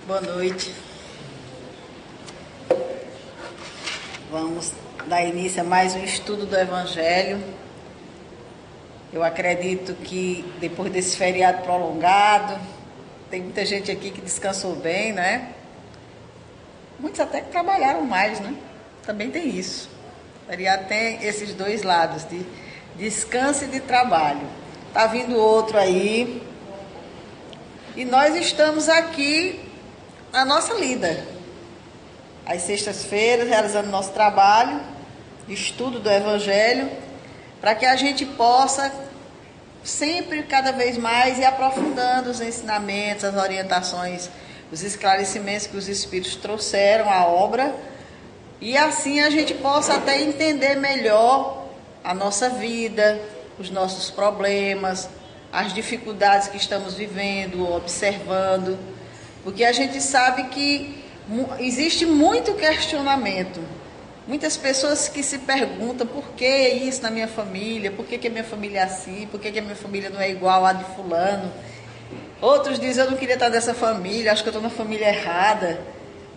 Boa noite. Vamos dar início a mais um estudo do Evangelho. Eu acredito que depois desse feriado prolongado, tem muita gente aqui que descansou bem, né? Muitos até que trabalharam mais, né? Também tem isso. O feriado tem esses dois lados, de descanso e de trabalho. Tá vindo outro aí. E nós estamos aqui na nossa lida. Às sextas-feiras, realizando nosso trabalho de estudo do Evangelho, para que a gente possa sempre, cada vez mais, ir aprofundando os ensinamentos, as orientações, os esclarecimentos que os Espíritos trouxeram à obra, e assim a gente possa até entender melhor a nossa vida, os nossos problemas, as dificuldades que estamos vivendo, observando, porque a gente sabe que existe muito questionamento. Muitas pessoas que se perguntam por que isso na minha família, por que a minha família é assim, por que a minha família não é igual à de fulano. Outros dizem, eu não queria estar dessa família, acho que eu estou na família errada.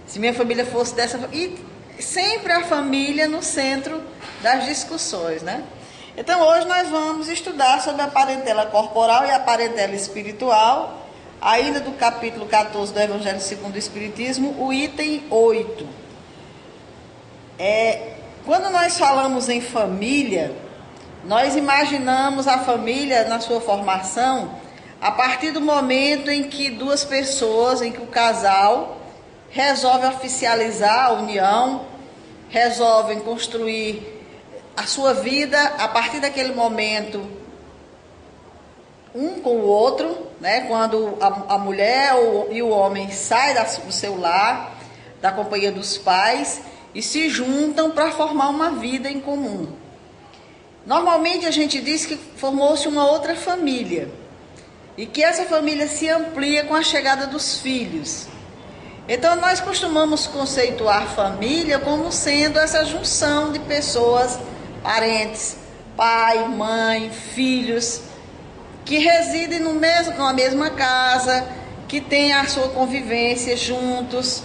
Se minha família fosse dessa... E sempre a família no centro das discussões, né? Então hoje nós vamos estudar sobre a parentela corporal e a parentela espiritual, ainda do capítulo 14 do Evangelho segundo o Espiritismo, o item 8. Quando nós falamos em família, nós imaginamos a família na sua formação a partir do momento em que duas pessoas, em que o casal resolve oficializar a união, resolvem construir a sua vida a partir daquele momento, um com o outro, né? Quando a mulher e o homem saem do seu lar, da companhia dos pais, e se juntam para formar uma vida em comum. Normalmente a gente diz que formou-se uma outra família, e que essa família se amplia com a chegada dos filhos. Então nós costumamos conceituar família como sendo essa junção de pessoas, parentes, pai, mãe, filhos, que residem numa mesma casa, que têm a sua convivência juntos.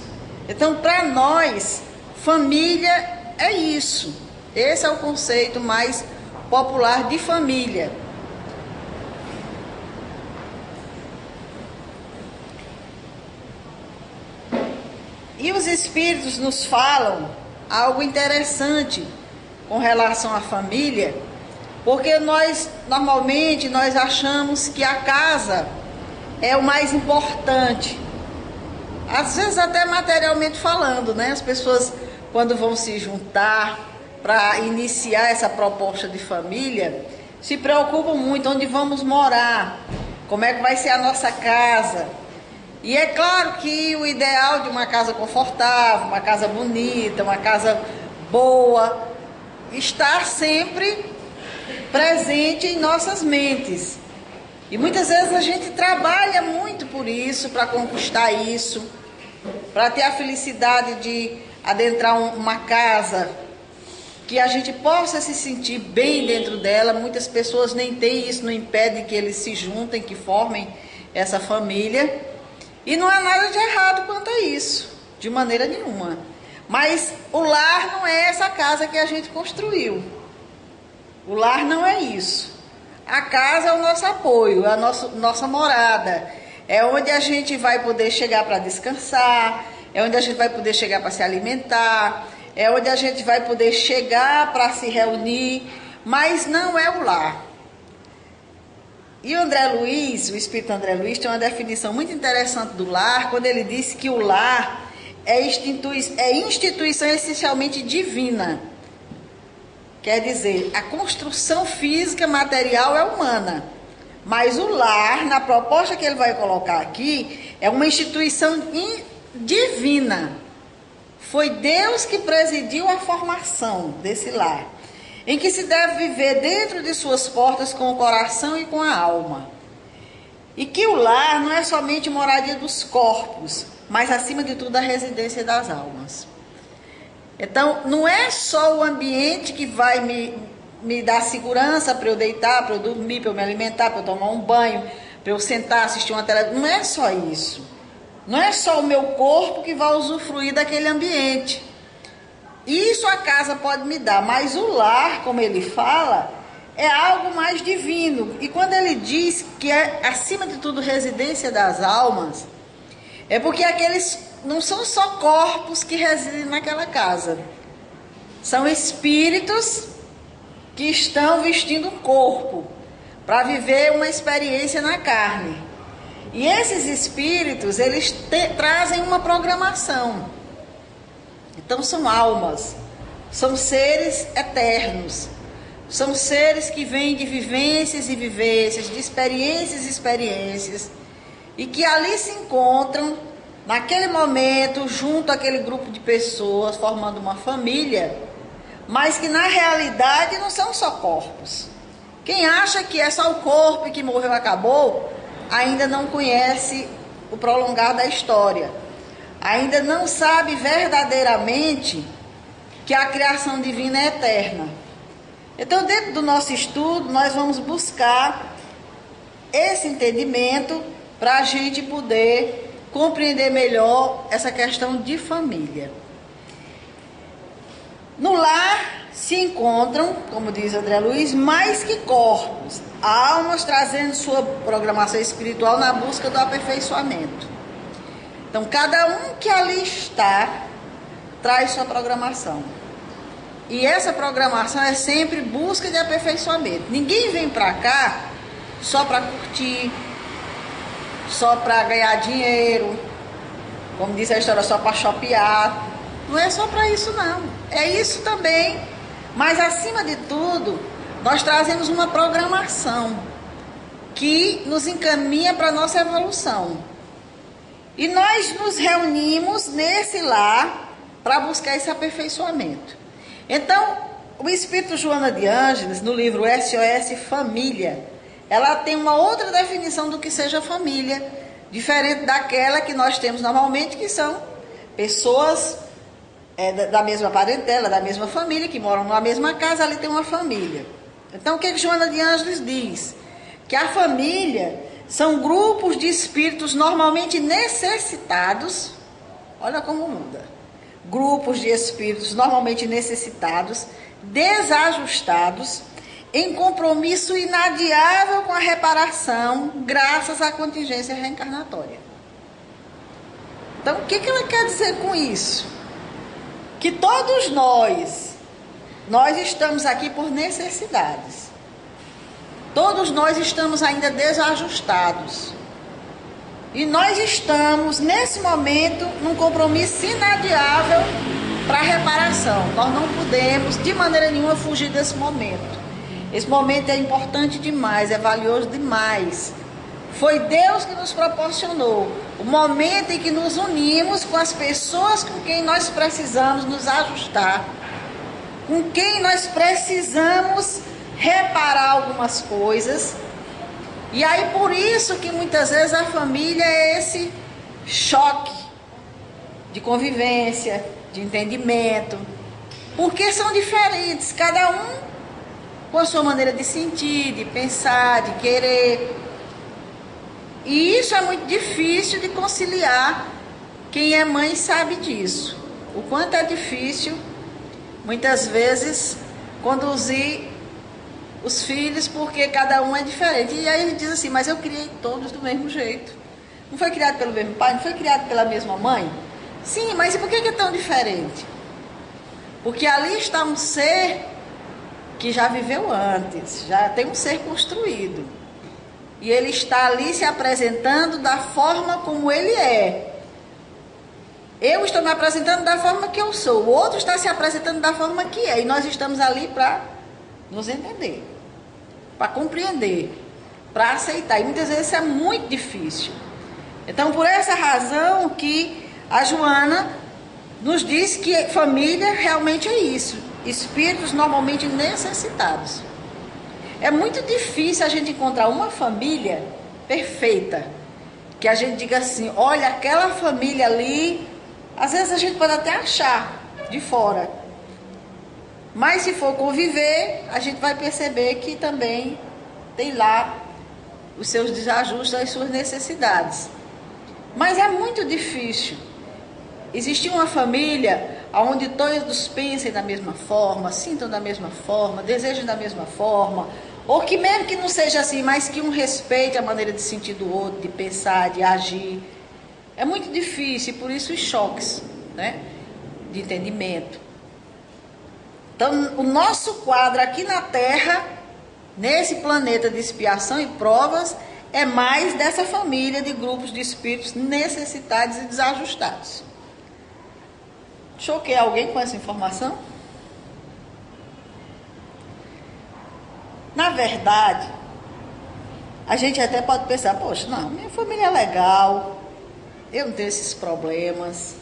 Então, para nós, família é isso. Esse é o conceito mais popular de família. E os Espíritos nos falam algo interessante com relação à família, porque normalmente nós achamos que a casa é o mais importante, às vezes até materialmente falando, né? As pessoas, quando vão se juntar para iniciar essa proposta de família, se preocupam muito onde vamos morar, como é que vai ser a nossa casa. E é claro que o ideal de uma casa confortável, uma casa bonita, uma casa boa, está sempre presente em nossas mentes. E muitas vezes a gente trabalha muito por isso, para conquistar isso, para ter a felicidade de adentrar uma casa que a gente possa se sentir bem dentro dela. Muitas pessoas nem têm isso, não impede que eles se juntem, que formem essa família. E não há nada de errado quanto a isso, de maneira nenhuma. Mas o lar não é essa casa que a gente construiu. O lar não é isso. A casa é o nosso apoio, é a nossa morada. É onde a gente vai poder chegar para descansar, é onde a gente vai poder chegar para se alimentar, é onde a gente vai poder chegar para se reunir, mas não é o lar. E o André Luiz, o Espírito André Luiz, tem uma definição muito interessante do lar, quando ele disse que o lar é instituição essencialmente divina. Quer dizer, a construção física, material é humana, mas o lar, na proposta que ele vai colocar aqui, é uma instituição divina. Foi Deus que presidiu a formação desse lar, em que se deve viver dentro de suas portas com o coração e com a alma. E que o lar não é somente moradia dos corpos, mas acima de tudo a residência das almas. Então, não é só o ambiente que vai me dar segurança para eu deitar, para eu dormir, para eu me alimentar, para eu tomar um banho, para eu sentar, assistir uma televisão. Não é só isso. Não é só o meu corpo que vai usufruir daquele ambiente. Isso a casa pode me dar, mas o lar, como ele fala, é algo mais divino. E quando ele diz que é, acima de tudo, residência das almas, é porque aqueles não são só corpos que residem naquela casa. São espíritos que estão vestindo um corpo para viver uma experiência na carne. E esses espíritos, eles trazem uma programação. Então são almas, são seres eternos, são seres que vêm de vivências e vivências, de experiências e experiências, e que ali se encontram, naquele momento, junto àquele grupo de pessoas, formando uma família, mas que na realidade não são só corpos. Quem acha que é só o corpo e que morreu acabou, ainda não conhece o prolongar da história. Ainda não sabe verdadeiramente que a criação divina é eterna. Então, dentro do nosso estudo, nós vamos buscar esse entendimento para a gente poder compreender melhor essa questão de família. No lar se encontram, como diz André Luiz, mais que corpos, almas trazendo sua programação espiritual na busca do aperfeiçoamento. Então, cada um que ali está, traz sua programação. E essa programação é sempre busca de aperfeiçoamento. Ninguém vem para cá só para curtir, só para ganhar dinheiro, como diz a história, só para shopear. Não é só para isso, não. É isso também. Mas, acima de tudo, nós trazemos uma programação que nos encaminha para a nossa evolução. E nós nos reunimos nesse lar para buscar esse aperfeiçoamento. Então, o Espírito Joana de Ângeles, no livro SOS Família, ela tem uma outra definição do que seja família, diferente daquela que nós temos normalmente, que são pessoas da mesma parentela, da mesma família, que moram na mesma casa, ali tem uma família. Então, o que Joana de Ângeles diz? Que a família são grupos de espíritos normalmente necessitados, olha como muda, grupos de espíritos normalmente necessitados, desajustados, em compromisso inadiável com a reparação, graças à contingência reencarnatória. Então, o que ela quer dizer com isso? Que todos nós estamos aqui por necessidades. Todos nós estamos ainda desajustados. E nós estamos, nesse momento, num compromisso inadiável para a reparação. Nós não podemos, de maneira nenhuma, fugir desse momento. Esse momento é importante demais, é valioso demais. Foi Deus que nos proporcionou o momento em que nos unimos com as pessoas com quem nós precisamos nos ajustar, com quem nós precisamos reparar algumas coisas. E aí, por isso que muitas vezes a família é esse choque de convivência, de entendimento, porque são diferentes, cada um com a sua maneira de sentir, de pensar, de querer. E isso é muito difícil de conciliar. Quem é mãe sabe disso. O quanto é difícil, muitas vezes, conduzir os filhos, porque cada um é diferente. E aí ele diz assim, mas eu criei todos do mesmo jeito. Não foi criado pelo mesmo pai? Não foi criado pela mesma mãe? Sim, mas e por que é tão diferente? Porque ali está um ser que já viveu antes, já tem um ser construído. E ele está ali se apresentando da forma como ele é. Eu estou me apresentando da forma que eu sou. O outro está se apresentando da forma que é. E nós estamos ali para nos entender, para compreender, para aceitar. E muitas vezes isso é muito difícil. Então, por essa razão que a Joana nos diz que família realmente é isso. Espíritos normalmente necessitados. É muito difícil a gente encontrar uma família perfeita, que a gente diga assim, olha, aquela família ali, às vezes a gente pode até achar de fora, mas se for conviver, a gente vai perceber que também tem lá os seus desajustes, as suas necessidades. Mas é muito difícil. Existia uma família onde todos pensem da mesma forma, sintam da mesma forma, desejem da mesma forma, ou que mesmo que não seja assim, mas que um respeite a maneira de sentir do outro, de pensar, de agir. É muito difícil, e por isso os choques, né, de entendimento. Então, o nosso quadro aqui na Terra, nesse planeta de expiação e provas, é mais dessa família de grupos de espíritos necessitados e desajustados. Choquei alguém com essa informação? Na verdade, a gente até pode pensar, poxa, não, minha família é legal, eu não tenho esses problemas.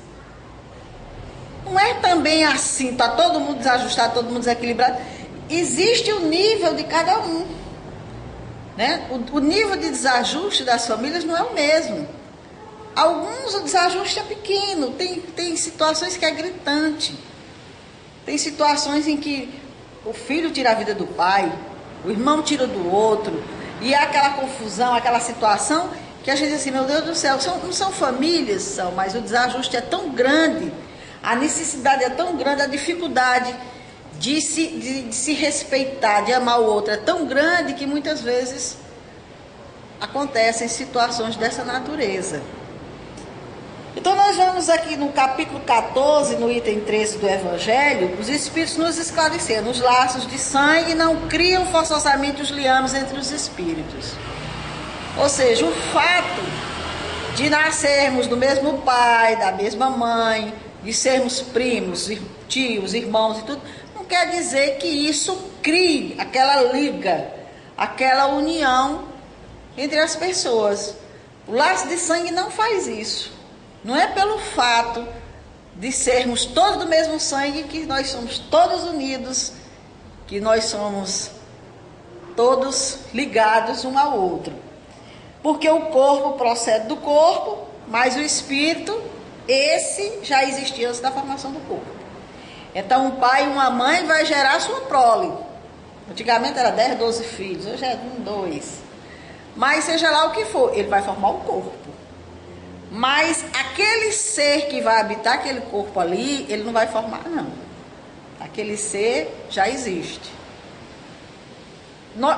Não é também assim, está todo mundo desajustado, todo mundo desequilibrado. Existe o nível de cada um, né? O nível de desajuste das famílias não é o mesmo. Alguns o desajuste é pequeno, tem situações que é gritante. Tem situações em que o filho tira a vida do pai, o irmão tira do outro, e há aquela confusão, aquela situação que a gente diz assim, meu Deus do céu, não são famílias, mas o desajuste é tão grande, a necessidade é tão grande, a dificuldade de se respeitar, de amar o outro é tão grande que muitas vezes acontecem situações dessa natureza. Então nós vamos aqui no capítulo 14, no item 13 do Evangelho, os Espíritos nos esclarecendo, os laços de sangue não criam forçosamente os liames entre os Espíritos. Ou seja, o fato de nascermos do mesmo pai, da mesma mãe, de sermos primos, tios, irmãos e tudo, não quer dizer que isso crie aquela liga, aquela união entre as pessoas. O laço de sangue não faz isso. Não é pelo fato de sermos todos do mesmo sangue que nós somos todos unidos, que nós somos todos ligados um ao outro. Porque o corpo procede do corpo, mas o espírito, esse já existia antes da formação do corpo. Então um pai e uma mãe vai gerar sua prole. Antigamente era 10, 12 filhos, hoje é 1, 2. Mas seja lá o que for, ele vai formar o corpo. Mas aquele ser que vai habitar aquele corpo ali, ele não vai formar, não. Aquele ser já existe.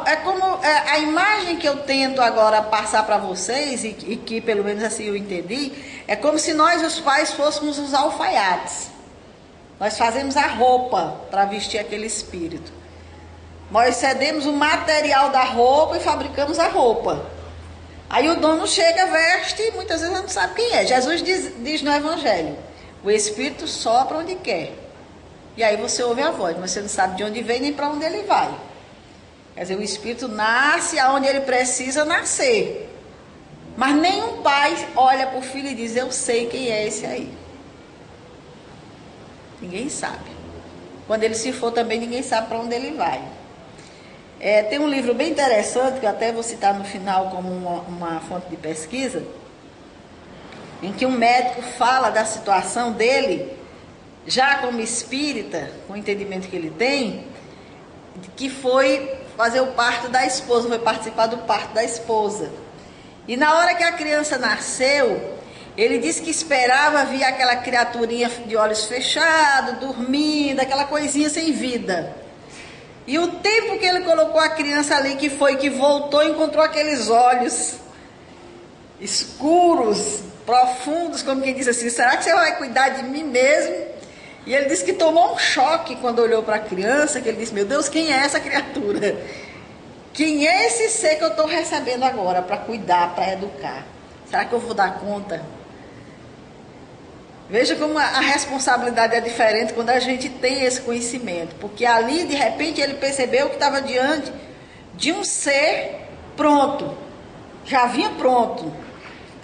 É como a imagem que eu tento agora passar para vocês, e que pelo menos assim eu entendi, é como se nós, os pais, fôssemos os alfaiates. Nós fazemos a roupa para vestir aquele espírito. Nós cedemos o material da roupa e fabricamos a roupa. Aí o dono chega, veste e muitas vezes não sabe quem é. Jesus diz no Evangelho, o Espírito sopra onde quer. E aí você ouve a voz, mas você não sabe de onde vem nem para onde ele vai. Quer dizer, o Espírito nasce aonde ele precisa nascer. Mas nenhum pai olha para o filho e diz, eu sei quem é esse aí. Ninguém sabe. Quando ele se for também, ninguém sabe para onde ele vai. Tem um livro bem interessante, que eu até vou citar no final como uma fonte de pesquisa, em que um médico fala da situação dele, já como espírita, com o entendimento que ele tem, que foi fazer o parto da esposa, foi participar do parto da esposa. E na hora que a criança nasceu, ele disse que esperava ver aquela criaturinha de olhos fechados, dormindo, aquela coisinha sem vida. E o tempo que ele colocou a criança ali, que voltou, encontrou aqueles olhos escuros, profundos, como quem disse assim, será que você vai cuidar de mim mesmo? E ele disse que tomou um choque quando olhou para a criança, que ele disse, meu Deus, quem é essa criatura? Quem é esse ser que eu estou recebendo agora para cuidar, para educar? Será que eu vou dar conta? Veja como a responsabilidade é diferente quando a gente tem esse conhecimento. Porque ali, de repente, ele percebeu que estava diante de um ser pronto. Já vinha pronto.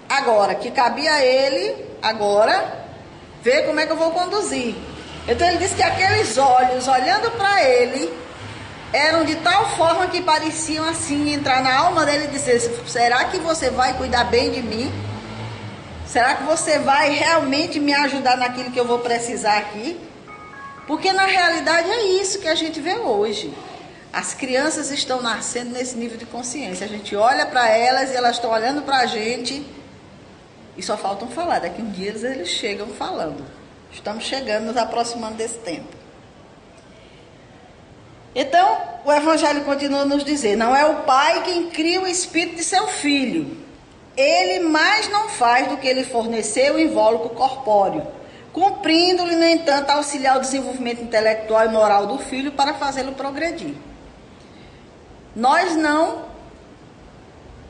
Agora, que cabia a ele, agora, ver como é que eu vou conduzir. Então ele disse que aqueles olhos, olhando para ele, eram de tal forma que pareciam assim, entrar na alma dele e dizer, será que você vai cuidar bem de mim? Será que você vai realmente me ajudar naquilo que eu vou precisar aqui? Porque na realidade é isso que a gente vê hoje. As crianças estão nascendo nesse nível de consciência. A gente olha para elas e elas estão olhando para a gente E só faltam falar, daqui uns dias eles chegam falando. Estamos chegando, nos aproximando desse tempo. Então, o Evangelho continua a nos dizer, não é o pai quem cria o espírito de seu filho. Ele mais não faz do que ele forneceu o invólucro corpóreo, cumprindo-lhe, no entanto, auxiliar o desenvolvimento intelectual e moral do filho para fazê-lo progredir. Nós não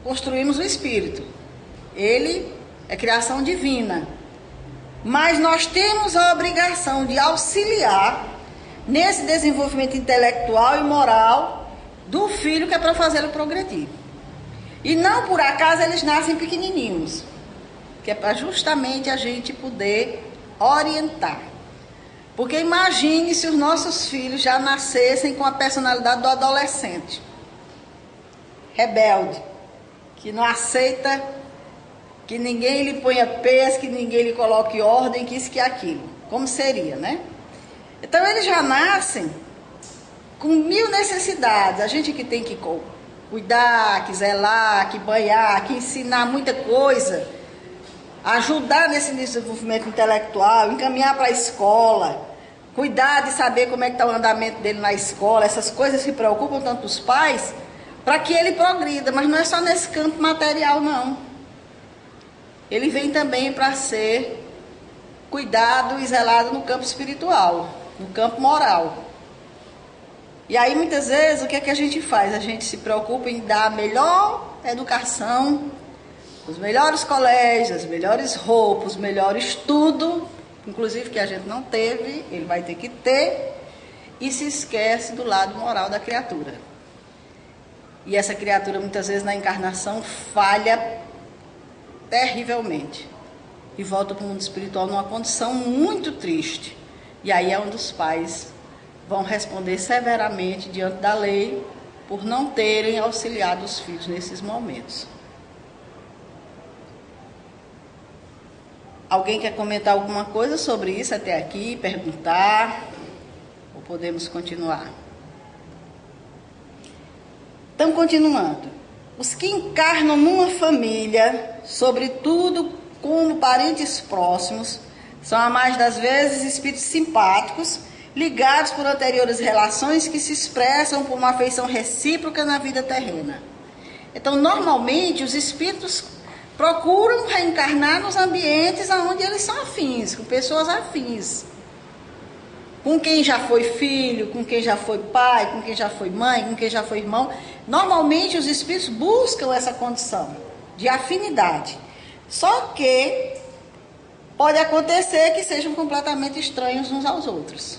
construímos o espírito. Ele é criação divina. Mas nós temos a obrigação de auxiliar nesse desenvolvimento intelectual e moral do filho, que é para fazê-lo progredir. E não por acaso eles nascem pequenininhos, que é para justamente a gente poder orientar. Porque imagine se os nossos filhos já nascessem com a personalidade do adolescente, rebelde, que não aceita que ninguém lhe ponha peso, que ninguém lhe coloque ordem, que isso, que aquilo. Como seria, né? Então eles já nascem com 1000 necessidades. A gente que tem que cuidar, que zelar, que banhar, que ensinar muita coisa, ajudar nesse desenvolvimento intelectual, encaminhar para a escola, cuidar de saber como é que está o andamento dele na escola, essas coisas que preocupam tanto os pais, para que ele progrida. Mas não é só nesse campo material, não. Ele vem também para ser cuidado e zelado no campo espiritual, no campo moral. E aí, muitas vezes, o que é que a gente faz? A gente se preocupa em dar a melhor educação, os melhores colégios, as melhores roupas, os melhores tudo, inclusive que a gente não teve, ele vai ter que ter, e se esquece do lado moral da criatura. E essa criatura, muitas vezes, na encarnação, falha terrivelmente e volta para o mundo espiritual numa condição muito triste. E aí é onde os pais vão responder severamente diante da lei por não terem auxiliado os filhos nesses momentos. Alguém quer comentar alguma coisa sobre isso até aqui, perguntar? Ou podemos continuar? Então, continuando. Os que encarnam numa família, sobretudo como parentes próximos, são a mais das vezes espíritos simpáticos, ligados por anteriores relações que se expressam por uma afeição recíproca na vida terrena. Então, normalmente, os espíritos procuram reencarnar nos ambientes onde eles são afins, com pessoas afins. Com quem já foi filho, com quem já foi pai, com quem já foi mãe, com quem já foi irmão. Normalmente os espíritos buscam essa condição de afinidade. Só que pode acontecer que sejam completamente estranhos uns aos outros.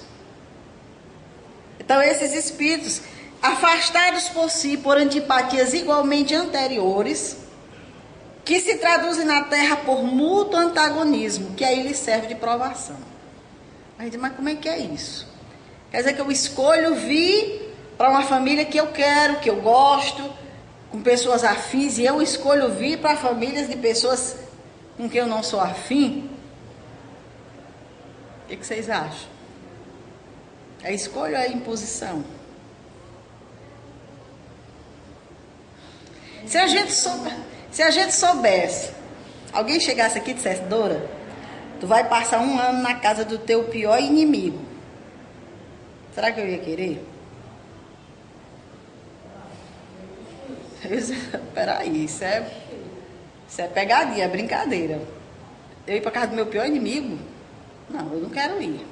Então esses espíritos, afastados por si por antipatias igualmente anteriores, que se traduzem na Terra por mútuo antagonismo, que aí lhes serve de provação. A gente, mas como é que é isso? Quer dizer que eu escolho vir para uma família que eu quero, que eu gosto, com pessoas afins, e eu escolho vir para famílias de pessoas com quem eu não sou afim? O que vocês acham? É escolha ou é imposição? Se a gente soubesse, alguém chegasse aqui e dissesse, Dora, tu vai passar 1 ano na casa do teu pior inimigo. Será que eu ia querer? Peraí, isso é pegadinha, é brincadeira. Eu ir para casa do meu pior inimigo? Não, eu não quero ir.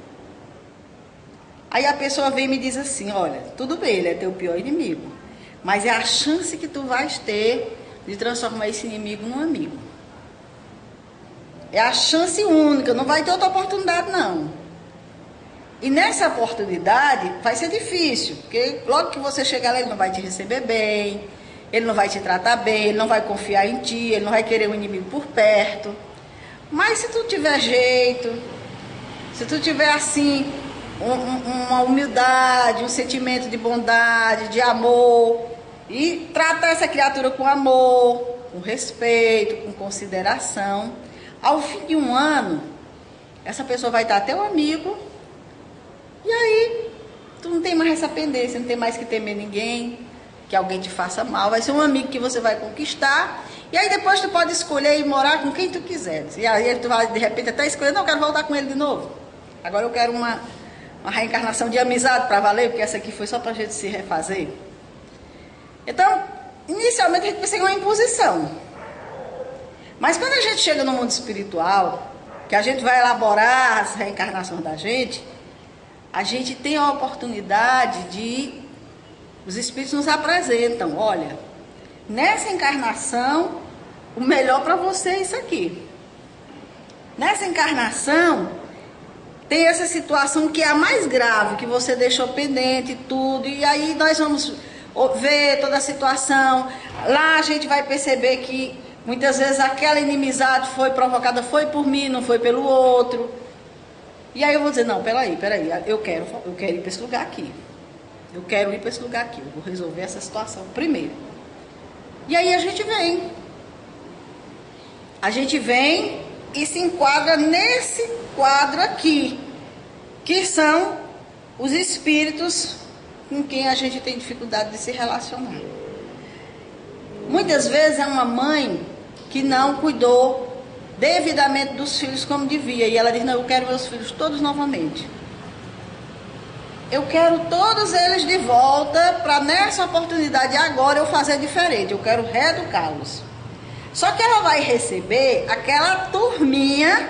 Aí a pessoa vem e me diz assim, olha, tudo bem, ele é teu pior inimigo, mas é a chance que tu vais ter de transformar esse inimigo num amigo. É a chance única, não vai ter outra oportunidade, não. E nessa oportunidade vai ser difícil, porque logo que você chegar lá, ele não vai te receber bem, ele não vai te tratar bem, ele não vai confiar em ti, ele não vai querer um inimigo por perto. Mas se tu tiver jeito, se tu tiver assim, uma humildade, um sentimento de bondade, de amor, e tratar essa criatura com amor, com respeito, com consideração, ao fim de 1 ano, essa pessoa vai estar teu amigo, e aí tu não tem mais essa pendência, não tem mais que temer ninguém, que alguém te faça mal, vai ser um amigo que você vai conquistar, E aí depois tu pode escolher ir morar com quem tu quiseres. E aí tu vai de repente até escolher, não, eu quero voltar com ele de novo. Agora eu quero uma reencarnação de amizade para valer, porque essa aqui foi só para a gente se refazer. Então, inicialmente a gente pensa em uma imposição. Mas quando a gente chega no mundo espiritual, que a gente vai elaborar as reencarnações da gente, a gente tem a oportunidade de... Os espíritos nos apresentam, olha, nessa encarnação, o melhor para você é isso aqui. Nessa encarnação, tem essa situação que é a mais grave, que você deixou pendente e tudo, e aí nós vamos ver toda a situação. Lá a gente vai perceber que muitas vezes aquela inimizade foi provocada, foi por mim, não foi pelo outro. E aí eu vou dizer, não, peraí, eu quero ir para esse lugar aqui. Eu quero ir para esse lugar aqui, eu vou resolver essa situação primeiro. E aí a gente vem. A gente vem e se enquadra nesse quadro aqui, que são os espíritos com quem a gente tem dificuldade de se relacionar. Muitas vezes é uma mãe que não cuidou devidamente dos filhos como devia, e ela diz, não, eu quero meus filhos todos novamente. Eu quero todos eles de volta para nessa oportunidade agora eu fazer diferente, eu quero reeducá-los. Só que ela vai receber aquela turminha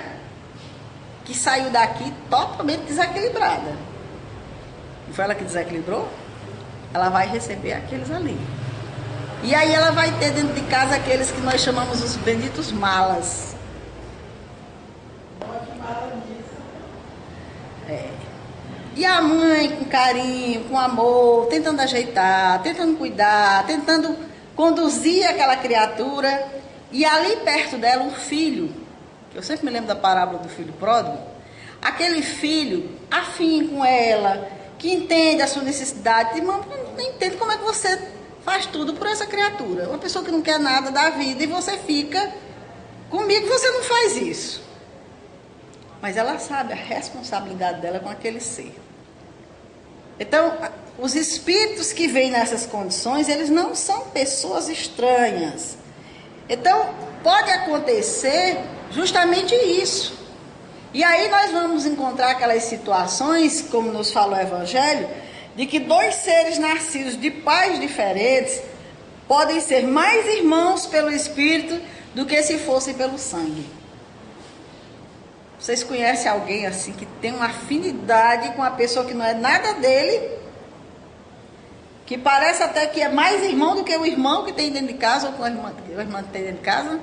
que saiu daqui totalmente desequilibrada. Não foi ela que desequilibrou? Ela vai receber aqueles ali. E aí ela vai ter dentro de casa aqueles que nós chamamos os benditos malas. E a mãe com carinho, com amor, tentando ajeitar, tentando cuidar, tentando conduzir aquela criatura. E ali perto dela um filho, eu sempre me lembro da parábola do filho pródigo, aquele filho afim com ela, que entende a sua necessidade, e não entende como é que você faz tudo por essa criatura. Uma pessoa que não quer nada da vida e você fica, comigo você não faz isso. Mas ela sabe a responsabilidade dela com aquele ser. Então, os espíritos que vêm nessas condições, eles não são pessoas estranhas. Então, pode acontecer justamente isso. E aí nós vamos encontrar aquelas situações, como nos fala o Evangelho, de que dois seres nascidos de pais diferentes podem ser mais irmãos pelo Espírito do que se fossem pelo sangue. Vocês conhecem alguém assim que tem uma afinidade com a pessoa que não é nada dele, que parece até que é mais irmão do que o irmão que tem dentro de casa, ou com a irmã que tem dentro de casa?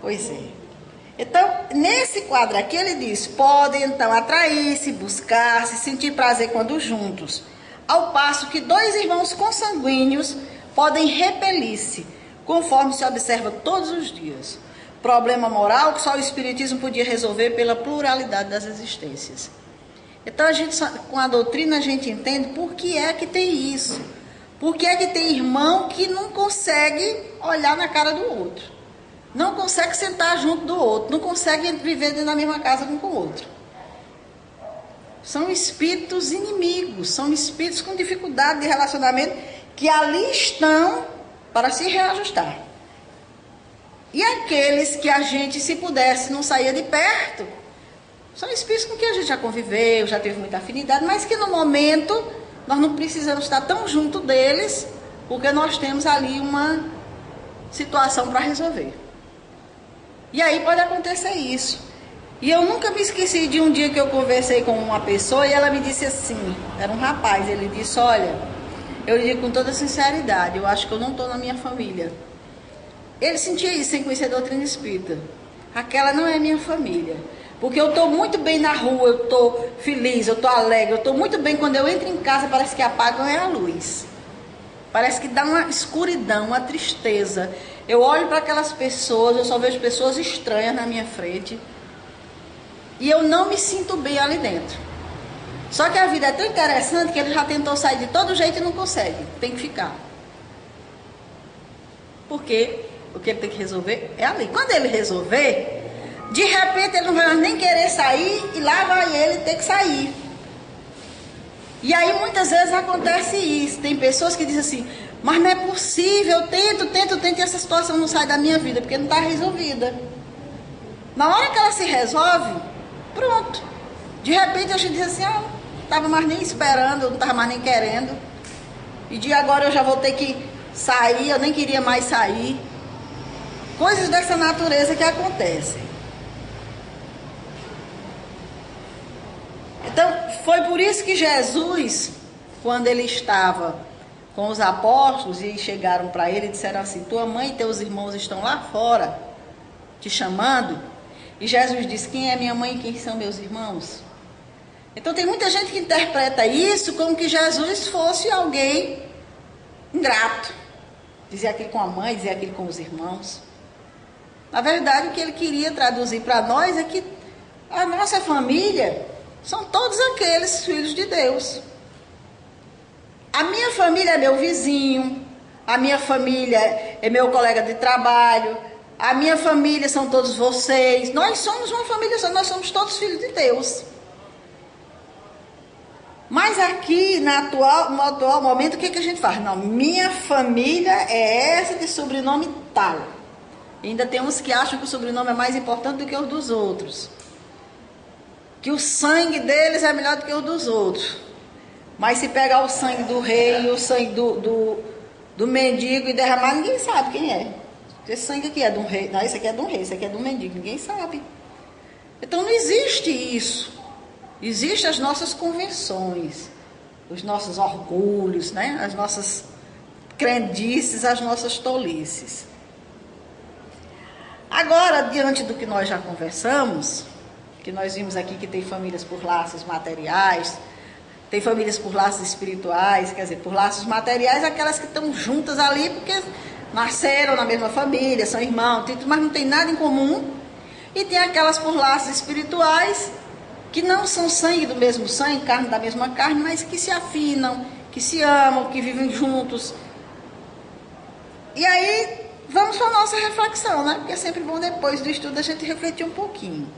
Pois é. Então, nesse quadro aqui ele diz, podem então atrair-se, buscar-se, sentir prazer quando juntos, ao passo que dois irmãos consanguíneos podem repelir-se, conforme se observa todos os dias. Problema moral que só o Espiritismo podia resolver pela pluralidade das existências. Então, com a doutrina a gente entende por que é que tem isso. Por que é que tem irmão que não consegue olhar na cara do outro. Não consegue sentar junto do outro. Não consegue viver dentro da mesma casa com o outro. São espíritos inimigos. São espíritos com dificuldade de relacionamento que ali estão para se reajustar. E aqueles que a gente, se pudesse, não saía de perto, são espíritos com que a gente já conviveu, já teve muita afinidade, mas que no momento nós não precisamos estar tão junto deles, porque nós temos ali uma situação para resolver. E aí pode acontecer isso. E eu nunca me esqueci de um dia que eu conversei com uma pessoa e ela me disse assim, era um rapaz, ele disse, olha, eu lhe digo com toda sinceridade, eu acho que eu não estou na minha família. Ele sentia isso sem conhecer a doutrina espírita. Aquela não é minha família. Porque eu estou muito bem na rua, eu estou feliz, eu estou alegre, eu estou muito bem. Quando eu entro em casa, parece que apagam a luz. Parece que dá uma escuridão, uma tristeza. Eu olho para aquelas pessoas, eu só vejo pessoas estranhas na minha frente. E eu não me sinto bem ali dentro. Só que a vida é tão interessante que ele já tentou sair de todo jeito e não consegue. Tem que ficar. Porque o que ele tem que resolver é ali. Quando ele resolver, de repente ele não vai nem querer sair e lá vai ele ter que sair. E aí muitas vezes acontece isso. Tem pessoas que dizem assim, Mas não é possível, eu tento e essa situação não sai da minha vida, porque não está resolvida. Na hora que ela se resolve, pronto. De repente a gente diz assim, não estava mais nem esperando, eu não estava mais nem querendo. E de agora eu já vou ter que sair, eu nem queria mais sair. Coisas dessa natureza que acontecem. Então, foi por isso que Jesus, quando ele estava com os apóstolos e chegaram para ele e disseram assim, tua mãe e teus irmãos estão lá fora te chamando. E Jesus disse, quem é minha mãe e quem são meus irmãos? Então tem muita gente que interpreta isso como que Jesus fosse alguém ingrato. Dizer aquilo com a mãe, dizer aquilo com os irmãos. Na verdade, o que ele queria traduzir para nós é que a nossa família são todos aqueles filhos de Deus. A minha família é meu vizinho, a minha família é meu colega de trabalho, a minha família são todos vocês. Nós somos uma família só, nós somos todos filhos de Deus. Mas aqui, no atual momento, o que a gente faz? Não, minha família é essa de sobrenome tal. E ainda tem uns que acham que o sobrenome é mais importante do que o dos outros. Que o sangue deles é melhor do que o dos outros. Mas se pegar o sangue do rei e o sangue do mendigo e derramar, ninguém sabe quem é. Esse sangue aqui é de um rei. Não, esse aqui é de um rei, esse aqui é de um mendigo. Ninguém sabe. Então não existe isso. Existem as nossas convenções, os nossos orgulhos, né? As nossas crendices, as nossas tolices. Agora, diante do que nós já conversamos, que nós vimos aqui que tem famílias por laços materiais, tem famílias por laços espirituais, quer dizer, por laços materiais, aquelas que estão juntas ali porque nasceram na mesma família, são irmãos, mas não tem nada em comum. E tem aquelas por laços espirituais, que não são sangue do mesmo sangue, carne da mesma carne, mas que se afinam, que se amam, que vivem juntos. E aí, vamos para a nossa reflexão, né? Porque é sempre bom depois do estudo a gente refletir um pouquinho.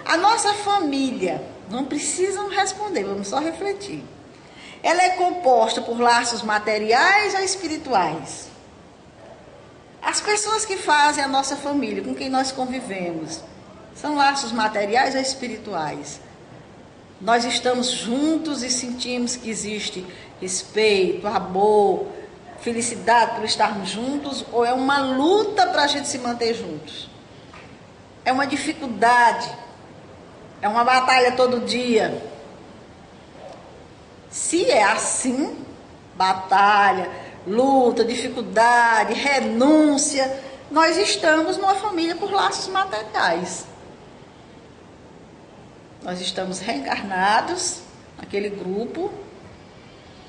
A nossa família, não precisam responder, vamos só refletir. Ela é composta por laços materiais ou espirituais? As pessoas que fazem a nossa família, com quem nós convivemos, são laços materiais ou espirituais? Nós estamos juntos e sentimos que existe respeito, amor, felicidade por estarmos juntos, ou é uma luta para a gente se manter juntos? É uma dificuldade, é uma batalha todo dia. Se é assim, batalha, luta, dificuldade, renúncia, nós estamos numa família por laços materiais. Nós estamos reencarnados naquele grupo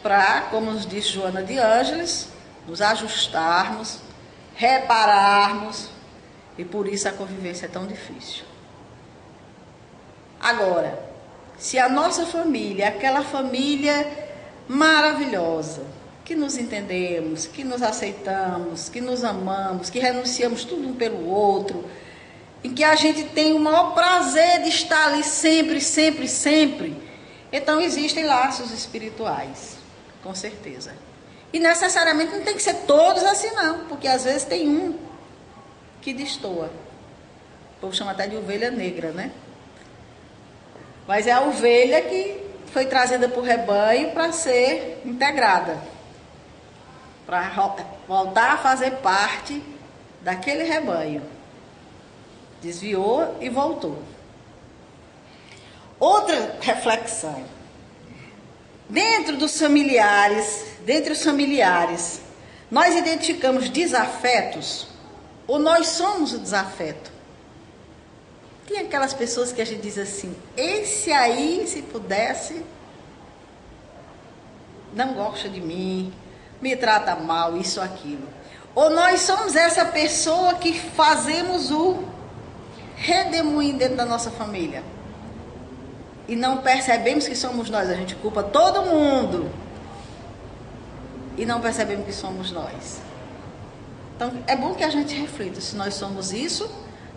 para, como nos diz Joana de Ângeles, nos ajustarmos, repararmos, e por isso a convivência é tão difícil. Agora, se a nossa família é aquela família maravilhosa, que nos entendemos, que nos aceitamos, que nos amamos, que renunciamos tudo um pelo outro, em que a gente tem o maior prazer de estar ali sempre, sempre, sempre, então existem laços espirituais, com certeza. E necessariamente não tem que ser todos assim não, porque às vezes tem um que destoa. O povo chama até de ovelha negra, né? Mas é a ovelha que foi trazida para o rebanho para ser integrada, para voltar a fazer parte daquele rebanho. Desviou e voltou. Outra reflexão. Dentre os familiares, nós identificamos desafetos ou nós somos o desafeto? Tem aquelas pessoas que a gente diz assim, esse aí, se pudesse, não gosta de mim, me trata mal, isso, aquilo. Ou nós somos essa pessoa que fazemos o redemoinho dentro da nossa família e não percebemos que somos nós, a gente culpa todo mundo e não percebemos que somos nós. Então é bom que a gente reflita, se nós somos isso,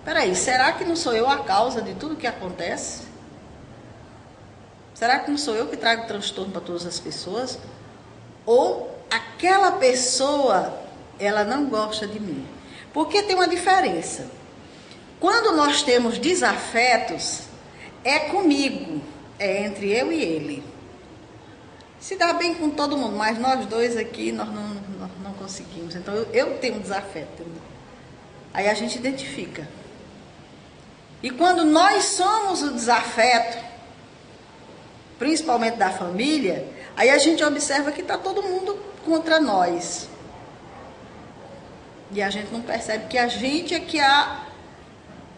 peraí, será que não sou eu a causa de tudo que acontece? Será que não sou eu que trago transtorno para todas as pessoas? Ou aquela pessoa, ela não gosta de mim. Porque tem uma diferença. Quando nós temos desafetos, é comigo, é entre eu e ele. Se dá bem com todo mundo, mas nós dois aqui, nós não conseguimos. Então, eu tenho um desafeto. Aí a gente identifica. E quando nós somos o desafeto, principalmente da família, aí a gente observa que está todo mundo contra nós. E a gente não percebe que a gente é que há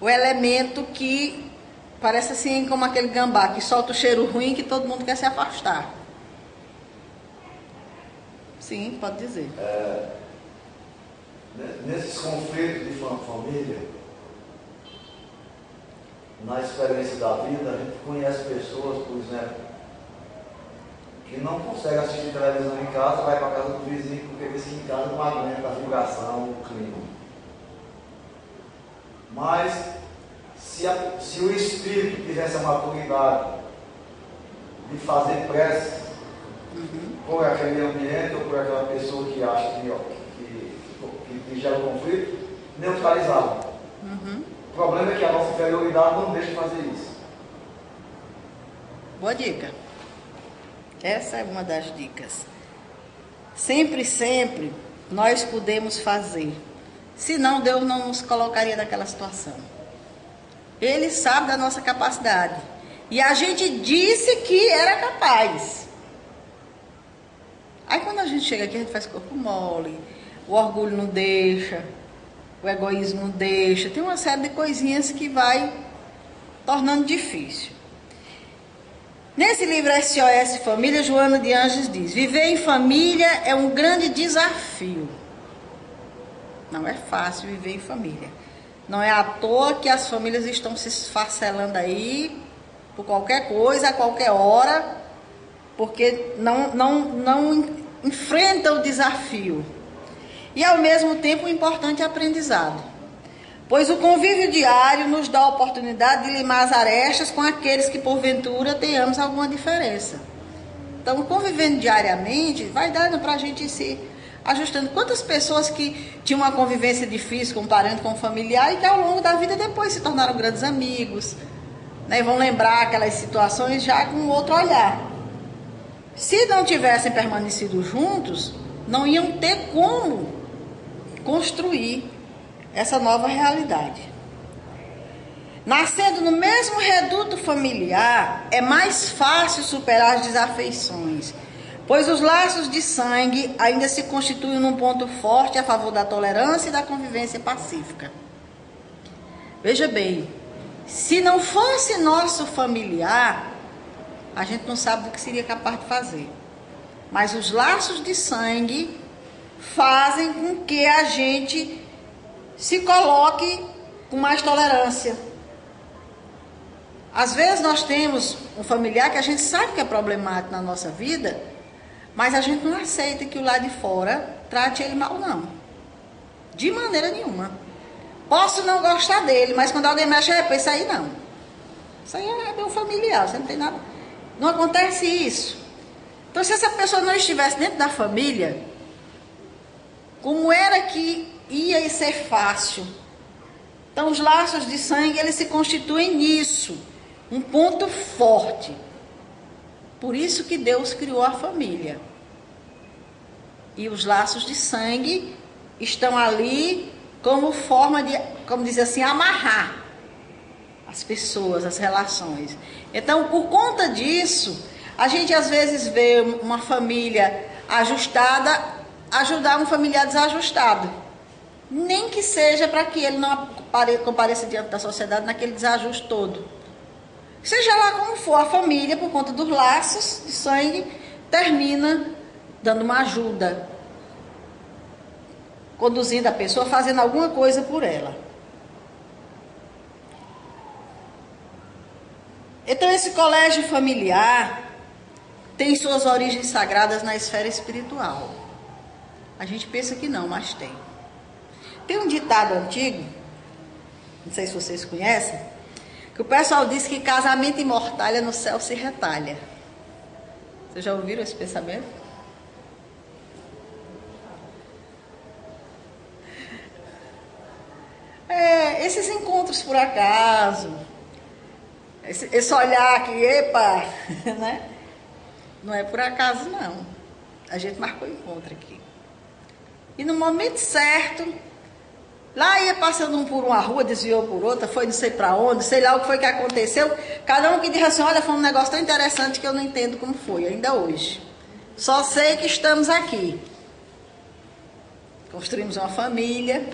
o elemento que parece assim como aquele gambá que solta o cheiro ruim que todo mundo quer se afastar. Sim, pode dizer. Nesses conflitos de família, na experiência da vida, a gente conhece pessoas, por exemplo, que não conseguem assistir televisão em casa, vai para a casa do vizinho porque vê se em casa não aguenta a vibração, o clima. Mas, se o espírito tivesse a maturidade de fazer prece por aquele ambiente ou por aquela pessoa que acha que gera um conflito, neutralizava. O problema é que a nossa inferioridade não deixa de fazer isso. Boa dica. Essa é uma das dicas. Sempre, sempre nós podemos fazer. Senão Deus não nos colocaria naquela situação. Ele sabe da nossa capacidade. E a gente disse que era capaz. Aí quando a gente chega aqui, a gente faz corpo mole, o orgulho não deixa, o egoísmo não deixa. Tem uma série de coisinhas que vai tornando difícil. Nesse livro SOS Família, Joana de Anjos diz: viver em família é um grande desafio. Não é fácil viver em família. Não é à toa que as famílias estão se esfacelando aí por qualquer coisa, a qualquer hora, porque não enfrentam o desafio. E ao mesmo tempo um importante aprendizado. Pois o convívio diário nos dá a oportunidade de limar as arestas com aqueles que porventura tenhamos alguma diferença. Então, convivendo diariamente, vai dando para a gente se ajustando. Quantas pessoas que tinham uma convivência difícil com um parente, com um familiar, e que ao longo da vida depois se tornaram grandes amigos, né? E vão lembrar aquelas situações já com outro olhar. Se não tivessem permanecido juntos, não iam ter como construir essa nova realidade. Nascendo no mesmo reduto familiar, é mais fácil superar as desafeições, pois os laços de sangue ainda se constituem num ponto forte a favor da tolerância e da convivência pacífica. Veja bem, se não fosse nosso familiar, a gente não sabe do que seria capaz de fazer. Mas os laços de sangue fazem com que a gente se coloque com mais tolerância. Às vezes nós temos um familiar que a gente sabe que é problemático na nossa vida, mas a gente não aceita que o lado de fora trate ele mal, não. De maneira nenhuma. Posso não gostar dele, mas quando alguém mexe, isso aí não. Isso aí é meu familiar, você não tem nada. Não acontece isso. Então, se essa pessoa não estivesse dentro da família, como era que ia ser fácil? Então, os laços de sangue, eles se constituem nisso, um ponto forte. Por isso que Deus criou a família. E os laços de sangue estão ali como forma de, como dizer assim, amarrar as pessoas, as relações. Então, por conta disso, a gente às vezes vê uma família ajustada ajudar um familiar desajustado. Nem que seja para que ele não compareça diante da sociedade naquele desajuste todo. Seja lá como for, a família, por conta dos laços de sangue, termina dando uma ajuda, conduzindo a pessoa, fazendo alguma coisa por ela. Então, esse colégio familiar tem suas origens sagradas na esfera espiritual. A gente pensa que não, mas tem. Tem um ditado antigo, não sei se vocês conhecem, que o pessoal diz que casamento imortalha no céu se retalha. Vocês já ouviram esse pensamento? esses encontros por acaso, esse olhar que, epa, né? Não é por acaso, não. A gente marcou encontro aqui. E no momento certo, lá ia passando um por uma rua, desviou por outra, foi não sei para onde, sei lá o que foi que aconteceu. Cada um que diz assim, olha, foi um negócio tão interessante que eu não entendo como foi, ainda hoje. Só sei que estamos aqui. Construímos uma família.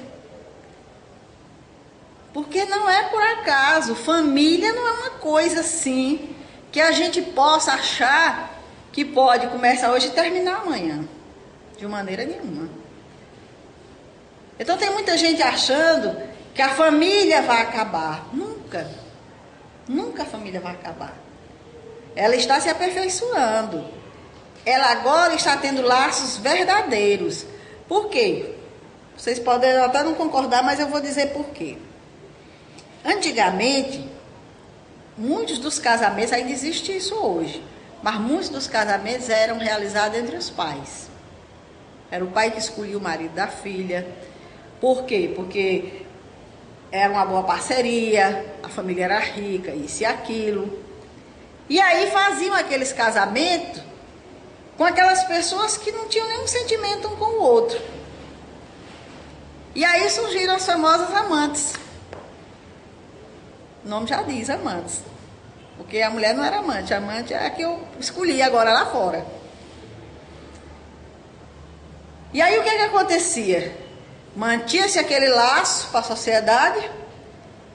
Porque não é por acaso. Família não é uma coisa assim que a gente possa achar que pode começar hoje e terminar amanhã. De maneira nenhuma. Então tem muita gente achando que a família vai acabar. Nunca. Nunca a família vai acabar. Ela está se aperfeiçoando. Ela agora está tendo laços verdadeiros. Por quê? Vocês podem até não concordar, mas eu vou dizer por quê. Antigamente, muitos dos casamentos, ainda existe isso hoje, mas muitos dos casamentos eram realizados entre os pais. Era o pai que escolhia o marido da filha. Por quê? Porque era uma boa parceria, a família era rica, isso e aquilo. E aí faziam aqueles casamentos com aquelas pessoas que não tinham nenhum sentimento um com o outro. E aí surgiram as famosas amantes. O nome já diz, amantes. Porque a mulher não era amante, a amante é a que eu escolhi agora lá fora. E aí o que acontecia? Mantinha-se aquele laço para a sociedade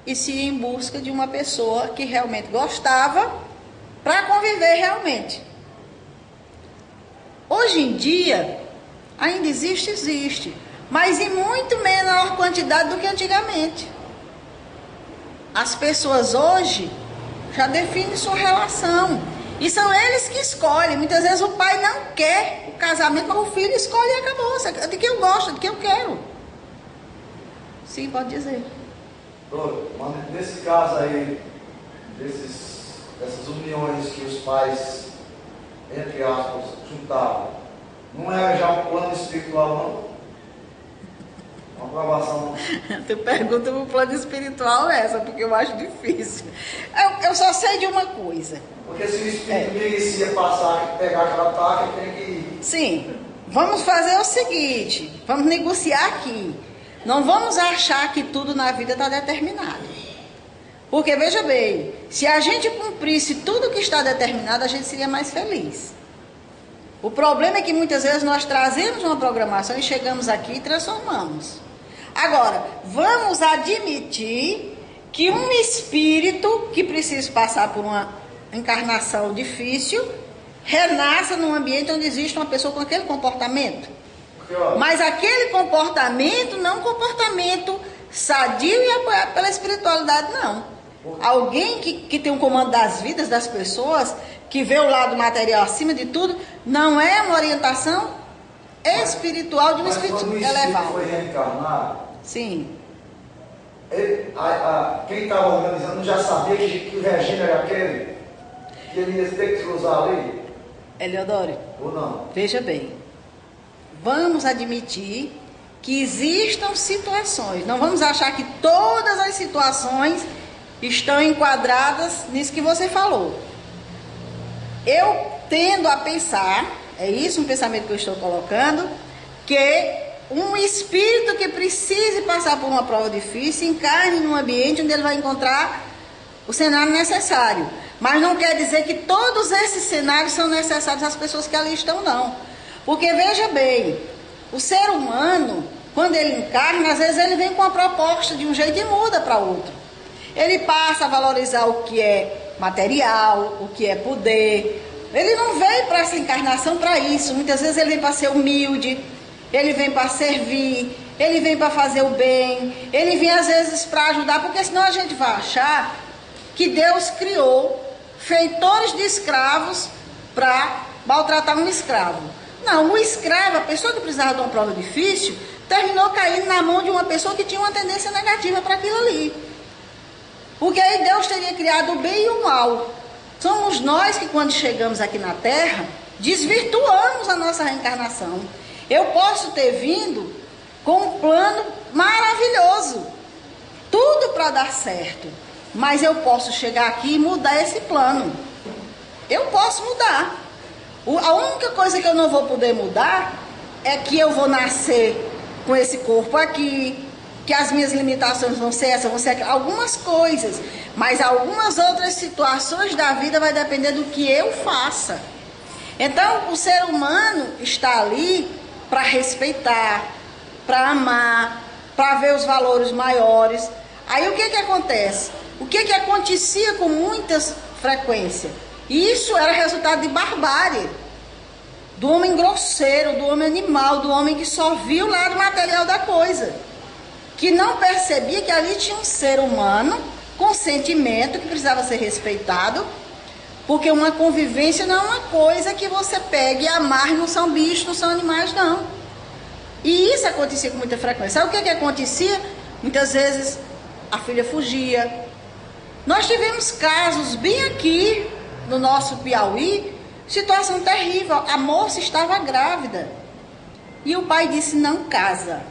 e se ia em busca de uma pessoa que realmente gostava para conviver realmente. Hoje em dia, ainda existe, mas em muito menor quantidade do que antigamente. As pessoas hoje já definem sua relação. E são eles que escolhem. Muitas vezes o pai não quer o casamento, mas o filho escolhe e acabou. De que eu gosto, de que eu quero. Sim, pode dizer. Mas nesse caso aí, dessas uniões que os pais, entre aspas, juntavam, não era já um plano espiritual, não? Uma aprovação. Tu pergunta para o plano espiritual essa, porque eu acho difícil. Eu só sei de uma coisa. Porque se o espírito merecia passar e pegar aquela taca, tem que ir. Sim, vamos fazer o seguinte, vamos negociar aqui. Não vamos achar que tudo na vida está determinado. Porque, veja bem, se a gente cumprisse tudo que está determinado, a gente seria mais feliz. O problema é que muitas vezes nós trazemos uma programação e chegamos aqui e transformamos. Agora, vamos admitir que um espírito que precisa passar por uma encarnação difícil, renasça num ambiente onde existe uma pessoa com aquele comportamento. Mas aquele comportamento não é um comportamento sadio e apoiado pela espiritualidade, não. Alguém que tem um comando das vidas das pessoas, que vê o lado material acima de tudo, não é uma orientação espiritual de um espírito elevado. Foi reencarnado. Sim. Quem estava organizando já sabia que o regime era aquele, que ele ia ter que cruzar ali? Eleodoro, ou não? Veja bem, vamos admitir que existam situações, não vamos achar que todas as situações estão enquadradas nisso que você falou. Eu tendo a pensar, é isso um pensamento que eu estou colocando, que um espírito que precise passar por uma prova difícil encarne num ambiente onde ele vai encontrar o cenário necessário. Mas não quer dizer que todos esses cenários são necessários às pessoas que ali estão, não. Porque veja bem, o ser humano, quando ele encarna, às vezes ele vem com uma proposta de um jeito e muda para outro. Ele passa a valorizar o que é material, o que é poder. Ele não veio para essa encarnação para isso. Muitas vezes ele vem para ser humilde, ele vem para servir, ele vem para fazer o bem, ele vem às vezes para ajudar, porque senão a gente vai achar que Deus criou feitores de escravos para maltratar um escravo. Não, o escravo, a pessoa que precisava de uma prova difícil, terminou caindo na mão de uma pessoa que tinha uma tendência negativa para aquilo ali. Porque aí Deus teria criado o bem e o mal. Somos nós que, quando chegamos aqui na Terra, desvirtuamos a nossa tudo para dar certo, mas eu posso chegar aqui e mudar esse plano. Eu posso mudar. A única coisa que eu não vou poder mudar é que eu vou nascer com esse corpo aqui, que as minhas limitações vão ser essas, vão ser algumas coisas, mas algumas outras situações da vida vai depender do que eu faça. Então, o ser humano está ali para respeitar, para amar, para ver os valores maiores. Aí o que acontece? O que acontecia com muitas frequências? E isso era resultado de barbárie, do homem grosseiro, do homem animal, do homem que só viu o lado material da coisa, que não percebia que ali tinha um ser humano com sentimento que precisava ser respeitado, porque uma convivência não é uma coisa que você pegue e amarre, não são bichos, não são animais, não. E isso acontecia com muita frequência. Sabe o que acontecia? Muitas vezes a filha fugia. Nós tivemos casos bem aqui no nosso Piauí, situação terrível, a moça estava grávida. E o pai disse, não casa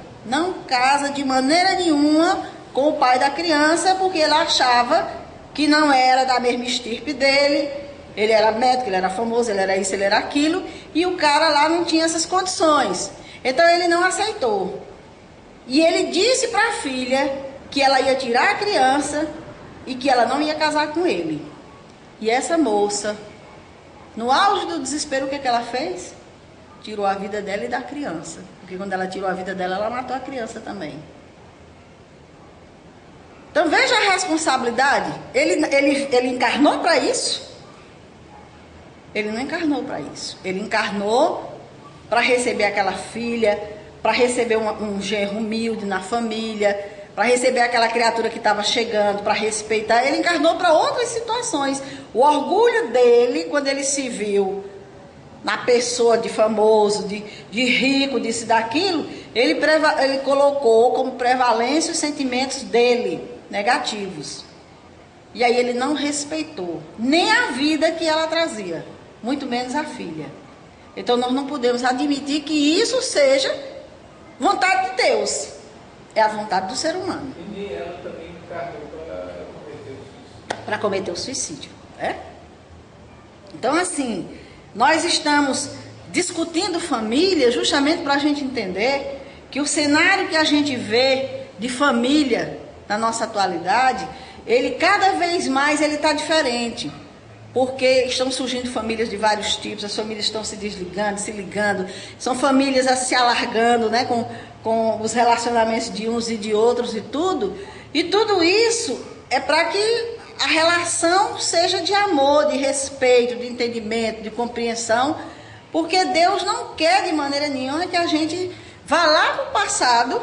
de maneira nenhuma com o pai da criança, porque ele achava que não era da mesma estirpe dele, ele era médico, ele era famoso, ele era isso, ele era aquilo, e o cara lá não tinha essas condições. Então ele não aceitou. E ele disse para a filha que ela ia tirar a criança e que ela não ia casar com ele. E essa moça, no auge do desespero, o que ela fez? Tirou a vida dela e da criança. Porque quando ela tirou a vida dela, ela matou a criança também. Então veja a responsabilidade. Ele encarnou para isso? Ele não encarnou para isso. Ele encarnou para receber aquela filha, para receber um genro humilde na família, para receber aquela criatura que estava chegando, para respeitar. Ele encarnou para outras situações. O orgulho dele, quando ele se viu na pessoa de famoso, de rico, disso e daquilo, ele colocou como prevalência os sentimentos dele, negativos. E aí ele não respeitou nem a vida que ela trazia, muito menos a filha. Então nós não podemos admitir que isso seja vontade de Deus. É a vontade do ser humano. E nem ela também encarnou para cometer o suicídio. Então, assim, nós estamos discutindo família justamente para a gente entender que o cenário que a gente vê de família na nossa atualidade, ele cada vez mais ele está diferente. Porque estão surgindo famílias de vários tipos, as famílias estão se desligando, se ligando, são famílias se alargando, né, com os relacionamentos de uns e de outros e tudo isso é para que a relação seja de amor, de respeito, de entendimento, de compreensão, porque Deus não quer de maneira nenhuma que a gente vá lá para o passado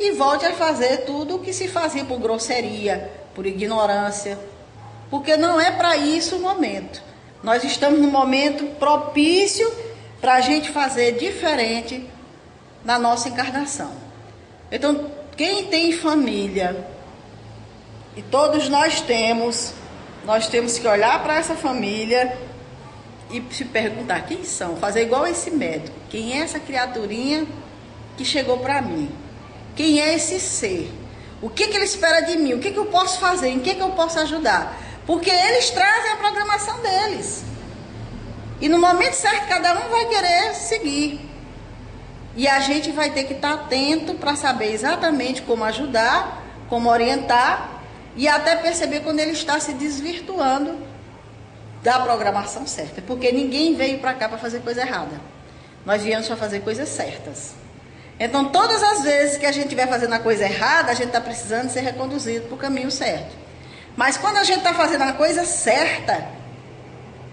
e volte a fazer tudo o que se fazia por grosseria, por ignorância. Porque não é para isso o momento. Nós estamos num momento propício para a gente fazer diferente na nossa encarnação. Então, quem tem família, e todos nós temos que olhar para essa família e se perguntar quem são, fazer igual esse médico. Quem é essa criaturinha que chegou para mim? Quem é esse ser? O que ele espera de mim? O que eu posso fazer? Em que eu posso ajudar? Porque eles trazem a programação deles. E no momento certo, cada um vai querer seguir. E a gente vai ter que estar atento para saber exatamente como ajudar, como orientar, e até perceber quando ele está se desvirtuando da programação certa. Porque ninguém veio para cá para fazer coisa errada. Nós viemos para fazer coisas certas. Então, todas as vezes que a gente estiver fazendo a coisa errada, a gente está precisando ser reconduzido para o caminho certo. Mas quando a gente está fazendo a coisa certa,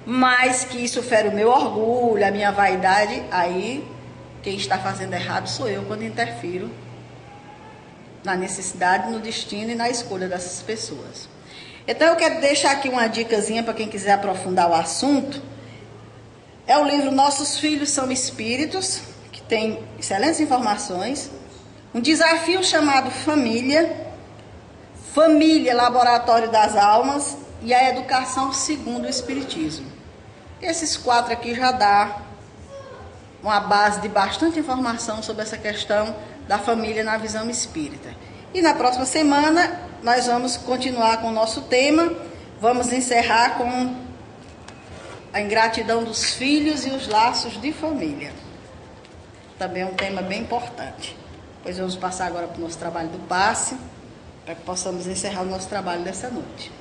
mas que isso fere o meu orgulho, a minha vaidade, aí quem está fazendo errado sou eu quando interfiro na necessidade, no destino e na escolha dessas pessoas. Então eu quero deixar aqui uma dicasinha para quem quiser aprofundar o assunto. É o livro Nossos Filhos São Espíritos, que tem excelentes informações. Um desafio chamado Família, Laboratório das Almas e a Educação segundo o Espiritismo. Esses 4 aqui já dá uma base de bastante informação sobre essa questão da família na visão espírita. E na próxima semana nós vamos continuar com o nosso tema. Vamos encerrar com a ingratidão dos filhos e os laços de família. Também é um tema bem importante. Pois vamos passar agora para o nosso trabalho do passe, para que possamos encerrar o nosso trabalho dessa noite.